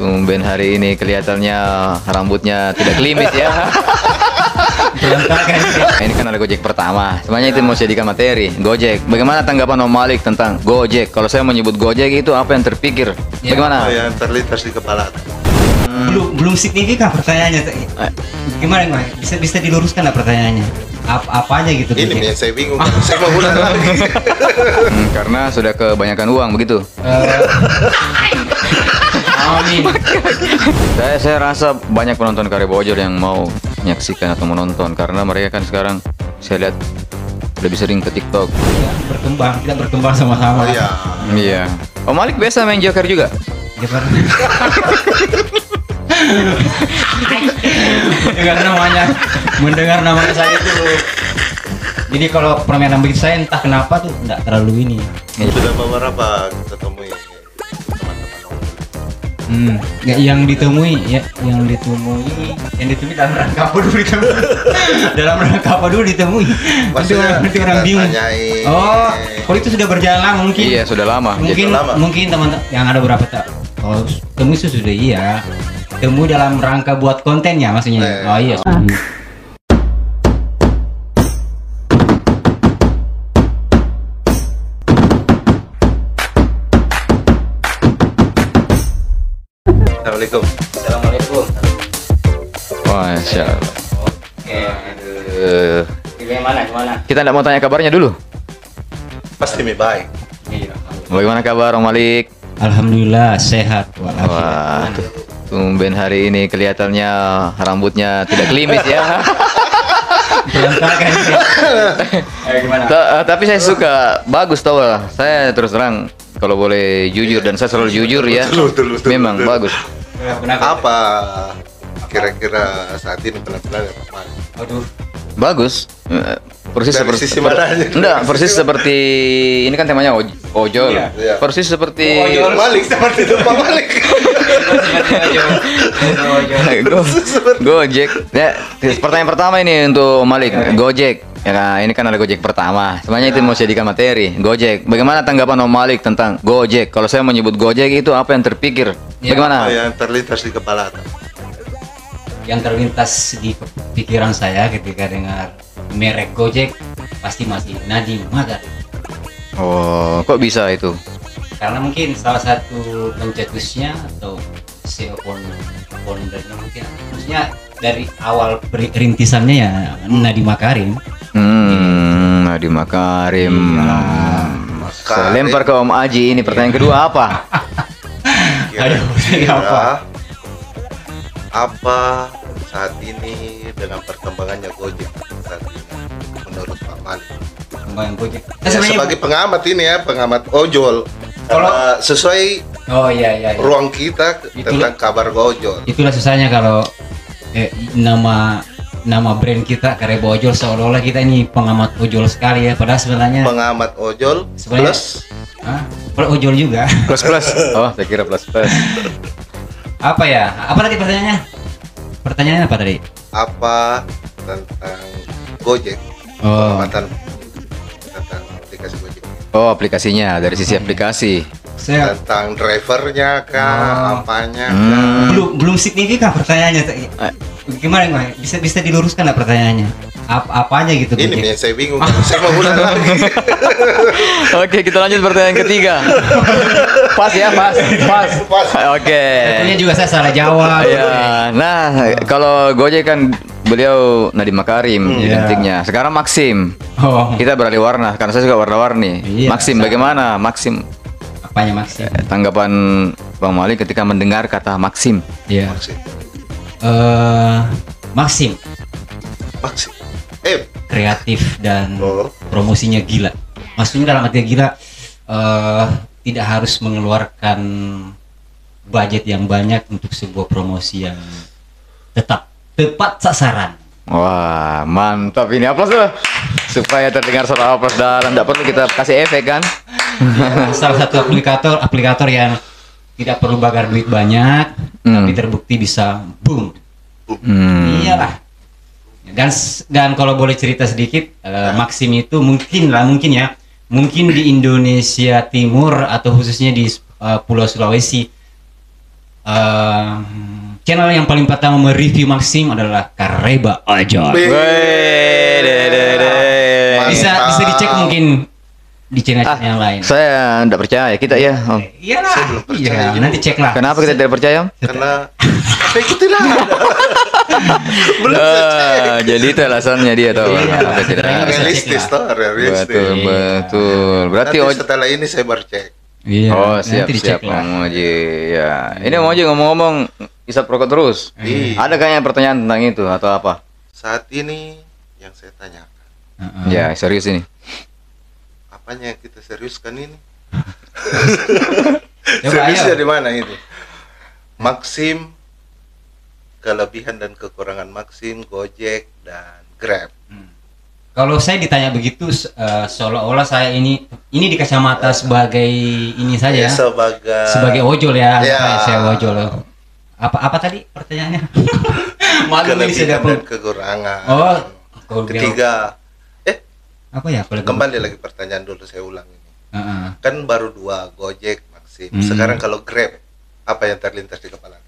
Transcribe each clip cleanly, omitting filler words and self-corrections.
Tumben hari ini kelihatannya rambutnya tidak klimis ya. Ini kan ada Gojek pertama. Sebenarnya itu mau jadikan materi. Gojek. Bagaimana tanggapan Om Malik tentang Gojek? Kalau saya menyebut Gojek itu apa yang terpikir? Bagaimana? Apa yang terlintas di kepala? Belum signifikan pertanyaannya. Gimana? Bisa diluruskan lah pertanyaannya. Apa aja gitu? Ini yang saya bingung. Saya mau ulang lagi. Karena sudah kebanyakan uang begitu. Saya rasa banyak penonton Karya Bojol yang mau menyaksikan atau menonton karena mereka kan sekarang saya lihat lebih sering ke TikTok. Ya, kita berkembang sama-sama. Oh iya. Iya. Om Malik biasa main Joker juga? Joker. mendengar namanya saya itu. Jadi kalau permainan begitu saya entah kenapa tuh enggak terlalu ini. Sudah beberapa ketemu teman-teman. Yang ditemui dalam rangka apa dulu ditemui? Dalam rangka apa dulu ditemui? Nanti orang bingung. Oh, kalau itu sudah berjalan lama mungkin. Iya, sudah lama. Mungkin teman yang ada berapa tak? Oh, temui itu sudah iya. Temu dalam rangka buat kontennya maksudnya. Oh iya. Assalamualaikum. Assalamualaikum. Masya Allah. Oke. Gimana? Kita tidak mau tanya kabarnya dulu. Pasti baik. Iya. Bagaimana kabar Om Malik? Alhamdulillah sehat Wah, tumben hari ini kelihatannya rambutnya tidak klimis ya. Gimana? Tapi saya suka, bagus tau lah. Saya terus terang kalau boleh jujur dan saya selalu jujur ya. Betul. Memang bagus. Apa kira-kira saat ini penampilan apa? Aduh. Bagus. Persis Dari seperti sisi mananya? enggak, persis seperti ini kan temanya ojol. Iya. Persis seperti Ojol Malik seperti itu Pak Malik. Gojek. Ya, pertanyaan pertama ini untuk Om Malik. Gojek. Ya, nah, ini kan ada Gojek pertama. Sebenarnya itu mau jadikan materi. Gojek. Bagaimana tanggapan Om Malik tentang Gojek? Kalau saya menyebut Gojek itu apa yang terpikir? Bagaimana? Apa yang terlintas di kepala? Yang terlintas di pikiran saya ketika dengar merek Gojek pasti masih Nadiem Makarim. Oh, kok bisa itu? Karena mungkin salah satu pencetusnya atau CEO foundernya mungkin, maksudnya dari awal rintisannya ya Nadiem Makarim. Nadiem Makarim. Saya Makarim. lempar ke Om Aji ini pertanyaan kedua apa? Kira-kira apa saat ini dengan perkembangannya Gojek saat ini menurut Pak Malik? Perkembangan Gojek. Ya, sebagai pengamat ini ya, pengamat ojol. Kalau- Sesuai Oh iya. ruang kita tentang kabar ojol. Itulah susahnya kalau nama brand kita Karya Bojol seolah-olah kita ini pengamat ojol sekali ya, padahal sebenarnya Pengamat ojol Sebenarnya- plus ojol juga. Plus. Oh, saya kira plus. Apa ya? Apa tadi pertanyaannya? Pertanyaannya apa tadi? apa tentang Gojek? Oh. Pengamatan tentang aplikasi Gojek. Oh, aplikasinya dari sisi aplikasi. Saya Tentang drivernya kah, apanya? belum signifikan pertanyaannya. Gimana? Bisa diluruskan lah pertanyaannya. Apa aja gitu? Ini Gojek? yang saya bingung. Saya mau ulang lagi. Oke, kita lanjut pertanyaan ketiga. Pas. Oke. Tentunya juga saya salah jawab. Ya, nah kalau Gojek kan beliau Nadiem Makarim identiknya. Sekarang Maxim. Oh, Kita beralih warna karena saya suka warna-warni. Iya, Maxim, bagaimana Maxim? apanya Maxim? Tanggapan Bang Malik ketika mendengar kata Maxim. Iya. Maksud. Maxim Maksud. kreatif dan Oh. promosinya gila. Maksudnya dalam arti gila, tidak harus mengeluarkan budget yang banyak untuk sebuah promosi yang tepat sasaran. Wah, mantap ini aplaus tuh. Supaya terdengar suara aplaus dalam, tidak perlu kita kasih efek kan? Ya, salah satu aplikator yang tidak perlu bakar duit banyak, tapi terbukti bisa boom. Iyalah. Dan kalau boleh cerita sedikit, Maxim itu mungkin di Indonesia Timur atau khususnya di Pulau Sulawesi channel yang paling pertama mereview Maxim adalah Kareba Ojol. Bisa dicek mungkin di channel yang lain. Saya tidak percaya kita ya. Om. Iyalah. Saya belum percaya Iya, juga. nanti cek lah. Kenapa kita tidak percaya? Om? Karena apa itu tidak ada. Belum saya cek. Jadi itu alasannya dia tahu. Iya, Kenapa tidak? sebenarnya bisa Realistis cek toh, realistis. Betul, betul. Berarti Nanti setelah ini saya baru cek. Iya. Oh, siap nanti dicek siap lah. Om Oji. Ya. Ini Om Oji ngomong-ngomong isap rokok terus. Iya. Ada kayaknya pertanyaan tentang itu atau apa? Saat ini yang saya tanyakan, Ya, serius ini. apanya yang kita seriuskan ini? Coba Seriusnya ayo. di mana itu? Maxim, kelebihan dan kekurangan Maxim, Gojek dan Grab. Kalau saya ditanya begitu, seolah-olah saya ini di kacamata sebagai ini saja, Ya, sebagai ojol ya, Ya. kayak saya ojol. Apa tadi pertanyaannya? Maklum ini sudah kelebihan dan kekurangan. Oh, kalau Ketiga, apa ya? Kalau kembali lagi pertanyaan dulu, saya ulang ini. Heeh. Kan baru 2, Gojek, Maxim. Sekarang kalau Grab, apa yang terlintas di kepala?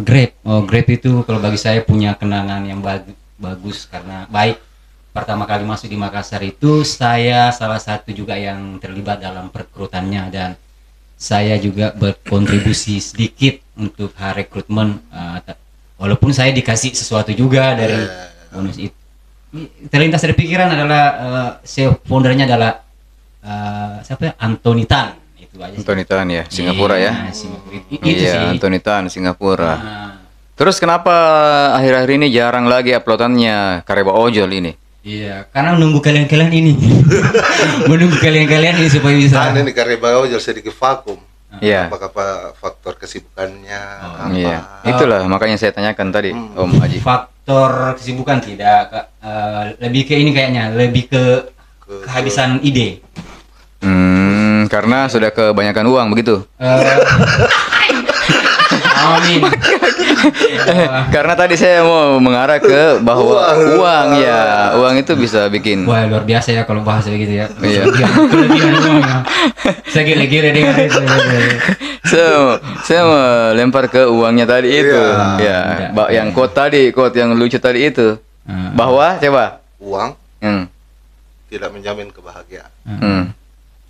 Grab. Grab itu kalau bagi saya punya kenangan yang bagus karena baik. Pertama kali masuk di Makassar itu saya salah satu juga yang terlibat dalam perekrutannya dan saya juga berkontribusi sedikit untuk hal rekrutmen. Walaupun saya dikasih sesuatu juga dari bonus itu. Terlintas dari pikiran adalah CEO foundernya adalah siapa ya? Anthony Tan. Itu aja sih. Anthony Tan ya, Singapura Iya, ya. Singapura. Itu Iya, sih. Anthony Tan Singapura. Nah, Terus kenapa akhir-akhir ini jarang lagi uploadannya Kareba Ojol ini? iya, karena menunggu kalian-kalian ini. Menunggu kalian-kalian ini supaya bisa. Ini karena bau jadi sedikit vakum. Iya. Apakah faktor kesibukannya? apa? Iya, itulah makanya saya tanyakan tadi, Om Haji. Faktor kesibukan tidak, Kak. Lebih ke ini kayaknya, lebih ke kehabisan ide. Karena sudah kebanyakan uang begitu. Amin. Karena tadi saya mau mengarah ke bahwa uang ya, uang itu bisa bikin. Wah, luar biasa ya kalau bahasa begitu ya. Iya. Kelebihan uang ya. Saya gila-gila dengar itu. Saya mau lempar ke uangnya tadi itu, ya, yang quote yang lucu tadi itu, bahwa coba. Uang Hmm. tidak menjamin kebahagiaan.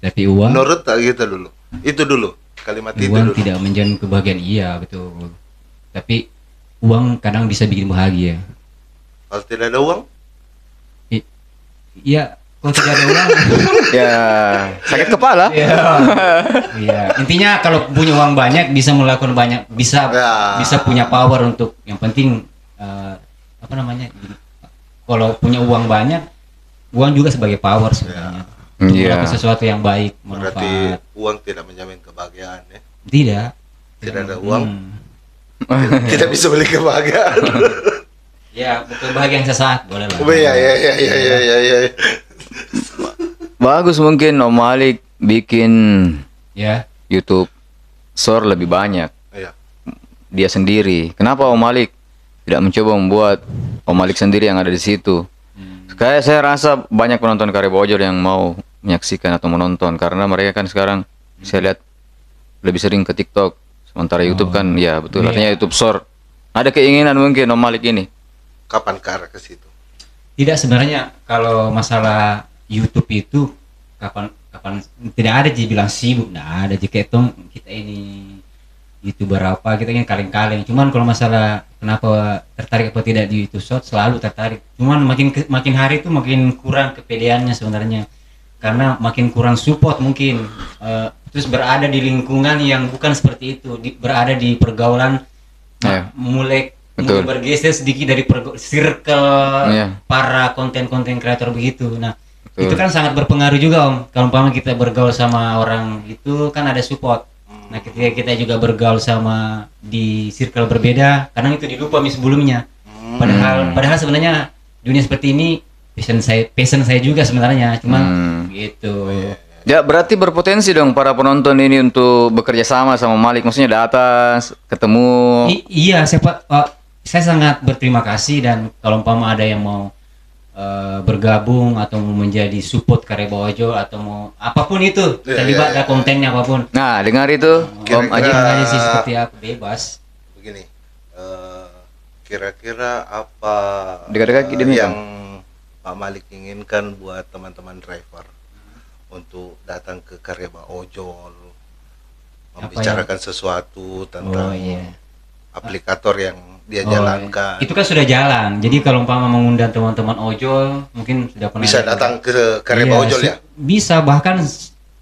Tapi uang Menurut tak gitu dulu. Itu dulu. Kalimat itu uang dulu. tidak menjamin kebahagiaan, iya betul. Tapi uang kadang bisa bikin bahagia. Kalau tidak ada uang, Iya, kalau tidak ada uang. Ya, sakit kepala. Iya. Intinya kalau punya uang banyak bisa melakukan banyak, bisa punya power untuk yang penting apa namanya? Kalau punya uang banyak, uang juga sebagai power sebenarnya. Iya. Melakukan sesuatu yang baik, berarti bermanfaat. uang tidak menjamin kebahagiaan ya. Tidak. Tidak ada uang, Hmm. tidak bisa beli kebahagiaan. Ya, betul, bahagia yang sesaat boleh lah. Ya. Bagus mungkin Om Malik bikin Ya. YouTube Short lebih banyak. Iya. Dia sendiri. Kenapa Om Malik tidak mencoba membuat Om Malik sendiri yang ada di situ? Kayak saya rasa banyak penonton Kareba Ojol yang mau menyaksikan atau menonton karena mereka kan sekarang saya lihat lebih sering ke TikTok, sementara YouTube kan ya betul, artinya YouTube Short. Ada keinginan mungkin Om Malik ini. Kapan ke arah ke situ? Tidak, sebenarnya kalau masalah YouTube itu kapan tidak ada dibilang sibuk, tidak ada jika kita ini YouTuber apa, kita ingin kaleng-kaleng. Cuman kalau masalah kenapa tertarik apa tidak di YouTube Short, selalu tertarik. Cuman makin hari itu makin kurang kepedeannya sebenarnya, karena makin kurang support mungkin. Terus berada di lingkungan yang bukan seperti itu, berada di pergaulan mulai bergeser sedikit dari circle para konten-konten kreator begitu. Nah, itu kan sangat berpengaruh juga Om. Kalau umpama kita bergaul sama orang itu kan ada support. Nah, ketika kita juga bergaul sama di circle berbeda, kadang itu dilupa sebelumnya. Padahal sebenarnya dunia seperti ini passion saya juga sebenarnya, cuman gitu. Ya berarti berpotensi dong para penonton ini untuk bekerja sama Malik, maksudnya di atas ketemu. Iya, saya sangat berterima kasih, dan kalau umpama ada yang mau bergabung atau mau menjadi support Kareba Ojol atau mau apapun itu terlibat ada kontennya apapun. Nah, dengar itu Om Aji. Aja sih seperti apa bebas. Begini, kira-kira apa Dekat-dekat gini, yang Pak Malik inginkan buat teman-teman driver untuk datang ke Kareba Ojol, membicarakan sesuatu tentang aplikator yang dia jalankan. Itu kan sudah jalan. Jadi kalau umpama mengundang teman-teman ojol, mungkin sudah pernah Bisa datang ke Kareba Ojol ya? Bisa, bahkan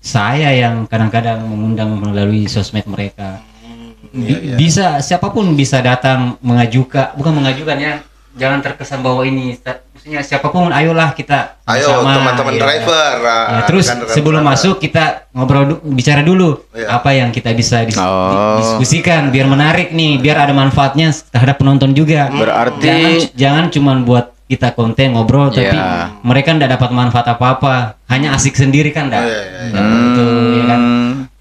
saya yang kadang-kadang mengundang melalui sosmed mereka. Bisa, siapapun bisa datang mengajukan, bukan mengajukan ya. Jangan terkesan bahwa ini maksudnya siapapun, ayolah kita ayo teman-teman driver. Terus sebelum masuk kita ngobrol bicara dulu apa yang kita bisa diskusikan biar menarik nih, biar ada manfaatnya terhadap penonton juga. Berarti jangan cuman buat kita konten ngobrol tapi mereka ndak dapat manfaat apa-apa, hanya asik sendiri kan ndak. Gitu ya kan.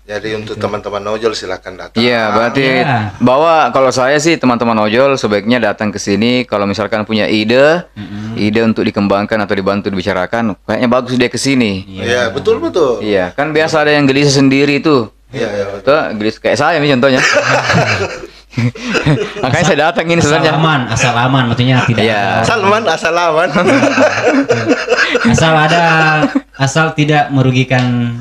Jadi untuk teman-teman ojol silakan datang. Iya, berarti bahwa kalau saya sih teman-teman ojol sebaiknya datang ke sini kalau misalkan punya ide untuk dikembangkan atau dibantu dibicarakan, kayaknya bagus dia ke sini. Iya, betul. Iya, kan biasa ada yang gelisah sendiri itu. Iya. Tuh, gelisah kayak saya nih contohnya. Makanya saya datang ini sebenarnya. Asal aman maksudnya tidak. Asal aman. asal tidak merugikan,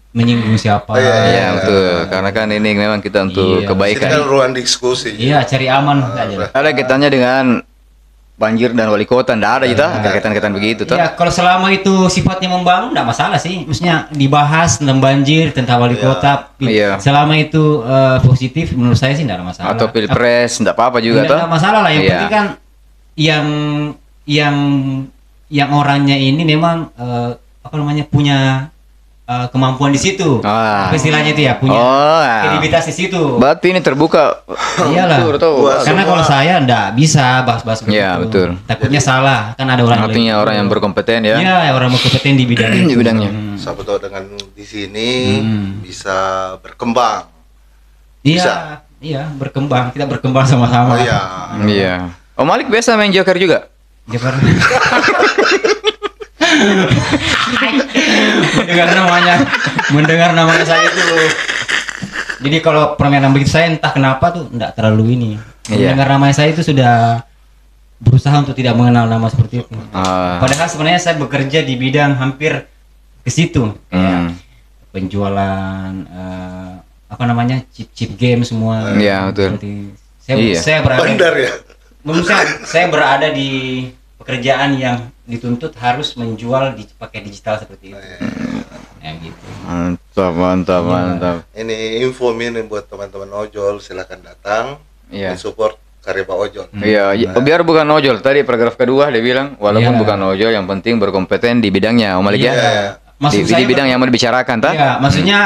menyinggung siapa. Iya, betul. Karena kan ini memang kita untuk kebaikan. Ini kan ruang diskusi. Iya, cari aman aja. Ada kitanya dengan banjir dan wali kota, ndak ada kita kaitan-kaitan begitu toh. Iya, kalau selama itu sifatnya membangun ndak masalah sih. Maksudnya dibahas tentang banjir, tentang wali kota. Selama itu positif menurut saya sih ndak ada masalah. Atau pilpres ndak apa-apa juga toh. Ndak masalah lah, yang penting kan yang orangnya ini memang punya kemampuan di situ. Apa istilahnya itu ya, punya kredibilitas di situ. Berarti ini terbuka. Iyalah. Karena kalau saya ndak bisa bahas-bahas begitu. Iya, betul. Takutnya salah, kan ada orang artinya orang yang berkompeten ya. Iya, orang berkompeten di bidangnya. Di bidangnya. Siapa tahu dengan di sini bisa berkembang. Iya, berkembang. Kita berkembang sama-sama. Iya. Om Malik biasa main Joker juga? Joker. mendengar namanya saya itu. Jadi kalau permainan begitu saya entah kenapa tuh enggak terlalu ini. Mendengar namanya saya itu sudah berusaha untuk tidak mengenal nama seperti itu. Padahal sebenarnya saya bekerja di bidang hampir ke situ. Penjualan chip game semua. Iya, betul. Saya berada Bandar ya. Saya berada di pekerjaan yang dituntut harus menjual pakai digital seperti itu. Ya gitu. Mantap. Ini info ini buat teman-teman ojol, silakan datang. Support Kareba Ojol. Iya, biar bukan ojol. Tadi paragraf kedua dia bilang walaupun bukan ojol yang penting berkompeten di bidangnya, Om Malik ya. Di bidang yang mau dibicarakan, tak? Iya, maksudnya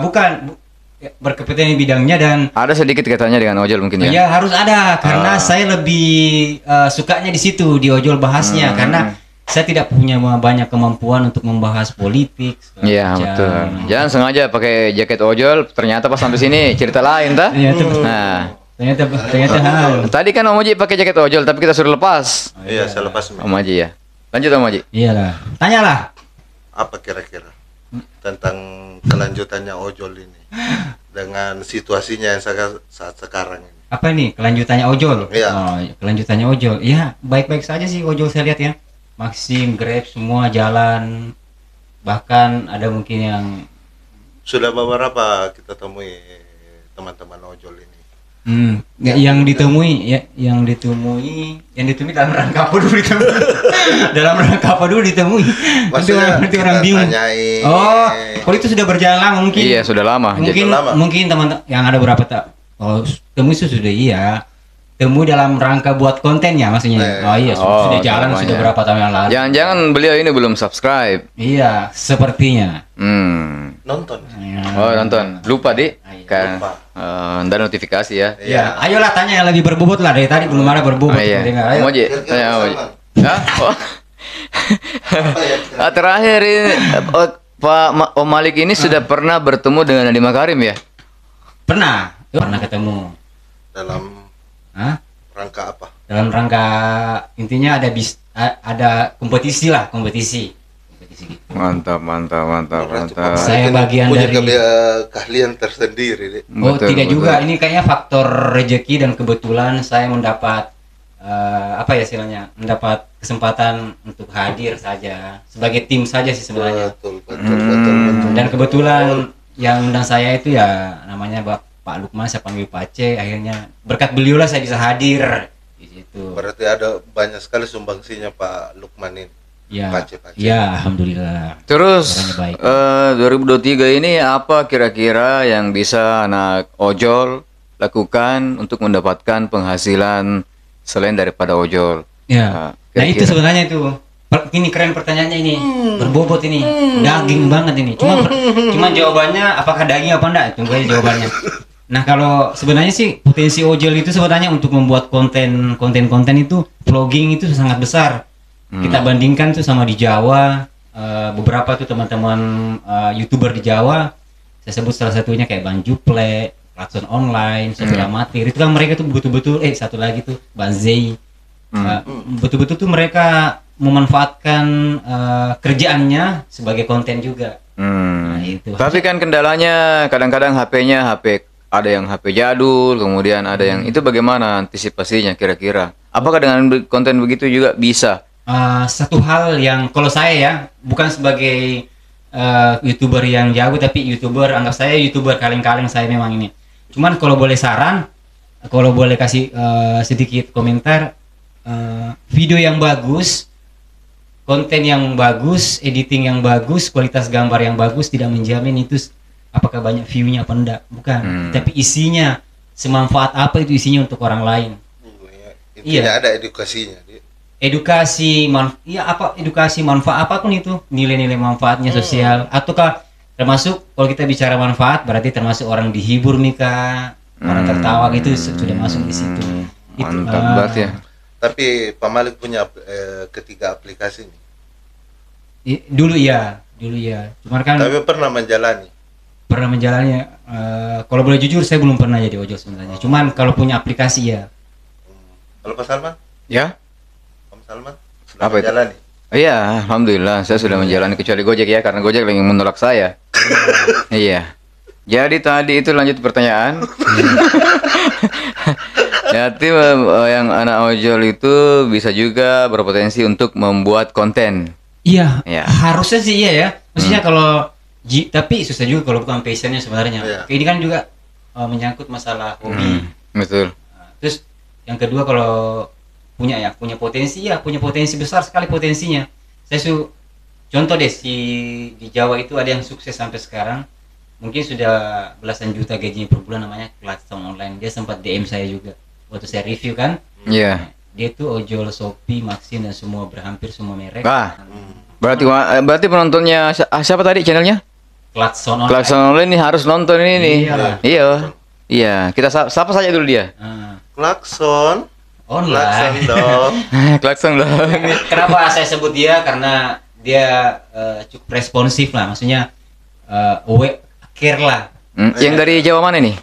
bukan berkompeten di bidangnya dan ada sedikit katanya dengan ojol mungkin ya. Iya, harus ada karena saya lebih sukanya di situ di ojol bahasnya karena saya tidak punya banyak kemampuan untuk membahas politik. Iya, betul. Jangan sengaja pakai jaket ojol, ternyata pas sampai sini cerita lain, tak? Iya, ternyata tadi kan Om Haji pakai jaket ojol tapi kita suruh lepas. Iya, saya lepas. Om Haji ya. Lanjut Om Haji. Iyalah. Tanyalah. Apa kira-kira tentang kelanjutannya ojol ini dengan situasinya yang saat sekarang ini? Apa ini kelanjutannya ojol? Iya. Kelanjutannya ojol. Ya, baik-baik saja sih ojol saya lihat ya. Maxim, Grab semua jalan. Bahkan ada mungkin yang sudah beberapa kita temui teman-teman ojol ini. Yang ditemui dalam rangka apa dulu ditemui? Dalam rangka apa dulu ditemui? Nanti orang bingung. Kalau itu sudah berjalan lama mungkin. Iya, sudah lama. Mungkin teman yang ada berapa tak? Temui itu sudah Temu dalam rangka buat kontennya maksudnya. Sudah jalan sudah berapa tahun yang lalu. Jangan beliau ini belum subscribe. Iya, sepertinya. Nonton. Nonton. Lupa, Dik. Kan dan notifikasi ya. Iya. Ayolah tanya yang lebih berbobot lah, dari tadi belum ada berbobot. Om Haji, tanya Om Haji. Terakhir ini Pak Om Malik ini sudah pernah bertemu dengan Nadiem Makarim ya? Pernah ketemu. Dalam rangka apa? dalam rangka intinya ada kompetisi gitu. Mantap. Saya bagian punya dari keahlian tersendiri, Dek. tidak juga, ini kayaknya faktor rezeki dan kebetulan saya mendapat apa ya istilahnya, mendapat kesempatan untuk hadir saja sebagai tim saja sih sebenarnya. Betul. Dan kebetulan yang undang saya itu ya namanya Pak Lukman, saya panggil Pak C. Akhirnya berkat beliau lah saya bisa hadir di situ. Berarti ada banyak sekali sumbangsinya Pak Lukman ini. Ya, Pak C. ya alhamdulillah. Terus Orangnya baik. 2023 ini apa kira-kira yang bisa anak ojol lakukan untuk mendapatkan penghasilan selain daripada ojol? Ya. Nah itu sebenarnya itu. Ini keren pertanyaannya ini. Berbobot ini. Daging banget ini. Cuma jawabannya apakah daging apa enggak? Tunggu aja jawabannya. Nah, kalau sebenarnya sih potensi ojol itu sebenarnya untuk membuat konten itu vlogging itu sangat besar. Kita bandingkan tuh sama di Jawa, beberapa tuh teman-teman YouTuber di Jawa. Saya sebut salah satunya kayak Bang Juple, Platson Online, Sopir Amatir. Itu kan mereka tuh betul-betul satu lagi tuh Bang Zey. Betul-betul tuh mereka memanfaatkan kerjaannya sebagai konten juga. Nah, itu. Tapi kan kendalanya kadang-kadang HP ada yang HP jadul, kemudian ada yang itu bagaimana antisipasinya kira-kira? Apakah dengan konten begitu juga bisa? Satu hal yang kalau saya ya bukan sebagai YouTuber yang jago, tapi anggap saya YouTuber kaleng-kaleng saya memang ini. Cuman kalau boleh saran, kalau boleh kasih sedikit komentar, video yang bagus, konten yang bagus, editing yang bagus, kualitas gambar yang bagus tidak menjamin itu apakah banyak view-nya apa enggak, bukan. Tapi isinya semanfaat apa itu isinya untuk orang lain. Intinya ada edukasinya. Edukasi edukasi manfaat apapun itu, nilai-nilai manfaatnya sosial, ataukah termasuk kalau kita bicara manfaat berarti termasuk orang dihibur nih Kak, orang tertawa gitu sudah masuk di situ. Mantap banget ya. Tapi Pak Malik punya ketiga aplikasi nih. Dulu ya. Cuman kan Tapi pernah menjalani. Kalau boleh jujur saya belum pernah jadi ojol sebenarnya. Cuman kalau punya aplikasi ya. Kalau Pak Salman? Ya? Pak Salman? Sudah Apa itu? menjalani? Iya, alhamdulillah saya sudah menjalani kecuali Gojek ya, karena Gojek lagi menolak saya. Iya. Jadi tadi itu lanjut pertanyaan. Jadi yang anak ojol itu bisa juga berpotensi untuk membuat konten. Iya. Ya. Harusnya sih iya ya. Maksudnya kalau tapi susah juga kalau bukan passionnya sebenarnya. Iya. Ini kan juga menyangkut masalah hobi. Betul. Terus yang kedua kalau punya potensi besar sekali potensinya. Contoh deh di Jawa itu ada yang sukses sampai sekarang. Mungkin sudah belasan juta gajinya per bulan, namanya Platson Online. Dia sempat DM saya juga waktu saya review kan. Iya. Dia tuh ojol Shopee, Maxim dan hampir semua merek. Berarti penontonnya siapa tadi channelnya? Platson Online. Klakson Online ini harus nonton ini. Iyalah. Iya. Kita sapa saja dulu dia. Klakson Online. dong. Klakson loh. Kenapa saya sebut dia? Karena dia cukup responsif lah, maksudnya care lah. Yang dari Jawa mana nih?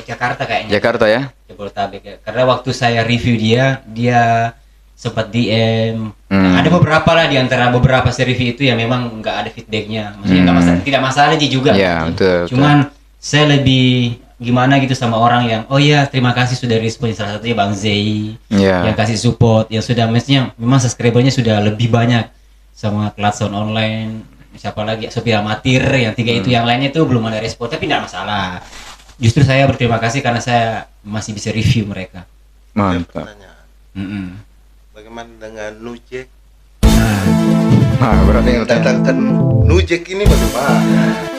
Jakarta kayaknya. Jakarta ya. Jabodetabek ya. Karena waktu saya review dia sempat DM. Nah, ada beberapa lah di antara beberapa saya review itu yang memang nggak ada feedbacknya. Maksudnya tidak masalah sih juga. Iya, betul. Cuman saya lebih gimana gitu sama orang yang terima kasih sudah respon, salah satunya Bang Zey yang kasih support, yang sudah mestinya memang subscribernya sudah lebih banyak, sama Platson Online, siapa lagi, Sopir Amatir, yang tiga itu, yang lainnya itu belum ada respon, tapi tidak masalah. Justru saya berterima kasih karena saya masih bisa review mereka. Mantap. Bagaimana dengan Nujek? Nah, berarti Datangkan Nujek ini bagaimana?